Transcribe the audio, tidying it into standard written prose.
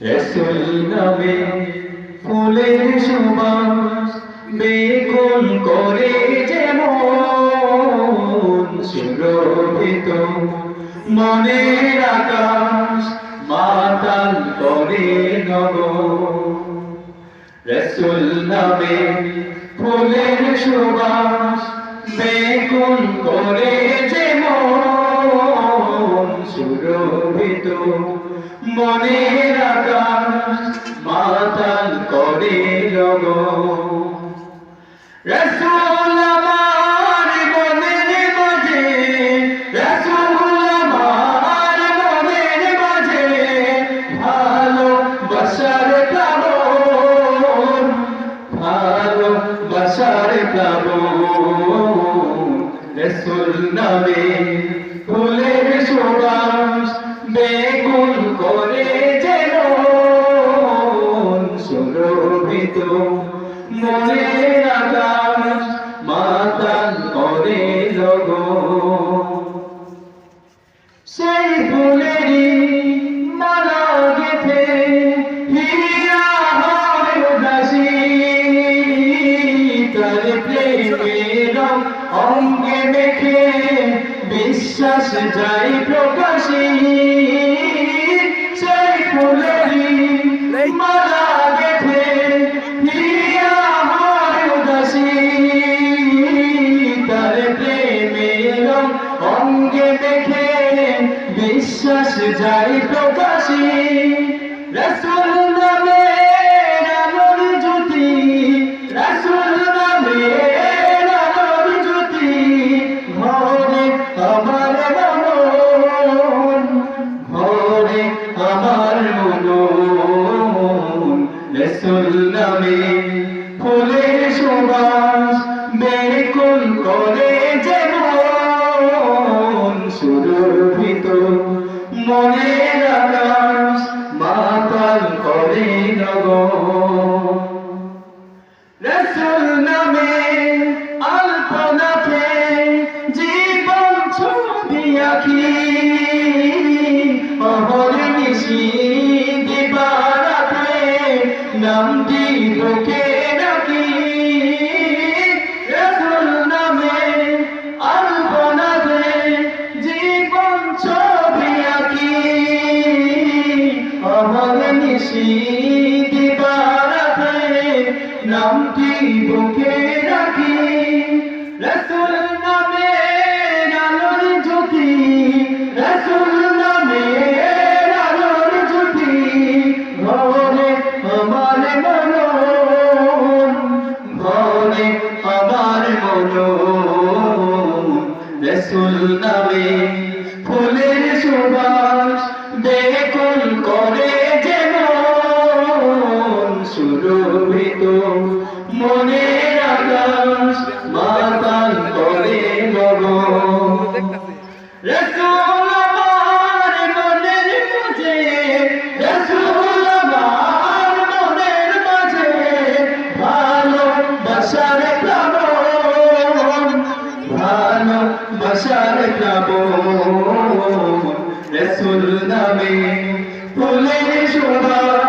রাসূল নামে ফুলের সুবাস বেকুল করে যেমন সুরভিত মনের আকাশ মাতাল করে নগর। রাসূল নামে ফুলের সুবাস বেকুল করে যেমন সুরভিত মনের আকাশ মাতাল করে লগন। রাসূল আমার মনের মাঝে, রাসূল আমার মনের মাঝে ভালোবাসার প্লাবন, ভালোবাসার প্লাবন। রাসূল নামে ফুলের সুবাস বেকুল করে যেমন সুরভিত মনের আকাশ মাতাল করে লগন। সেই ফুলেরই মালা গেঁথে হীরা হয় উদাসী, তার প্রেমের অঙ্গে মেখে বিশ্বাস যাই প্রকাশী। সেই ফুলেরই মালা গেঁথে হীরা হয় উদাসী, তার প্রেমের অঙ্গে মেখে বিশ্বাস যাই প্রকাশী। রাসূল নামের আলোর জ্যোতি, রাসূল নামের আলোর জ্যোতি ঘরে আমার মনন, ঘরে আমার মনন। রাসূল নামে ফুলের সুবাস বেকুল করে যেমন সুরভিত মনের আকাশ মাতাল করে লগন। রাসূল নামে আলপনাতে জীবন ছবি আঁকি, অহর্নিশি দিবারাতে নামটি বুকে রাখি। রাসূল নামে আলপনাতে জীবন ছবি আঁকি, অহর্নিশি দিবারাতে নামটি বুকে রাখি। রাসূল নামের আলোর জ্যোতি, রাসূল নামের আলোর জ্যোতি ঘরে আমার মনন, ঘরে আমার মনন। রাসূল নামে ফুলের সুবাস বেকুল করে যেমন সুরভিত মনের আকাশ মাতাল করে লগন। রাসূল আমার মনের মাঝে, রাসূল আমার মনের মাঝে ভালোবাসার প্লাবন, ভালোবাসার প্লাবন। রাসূল নামে ফুলের সুবাস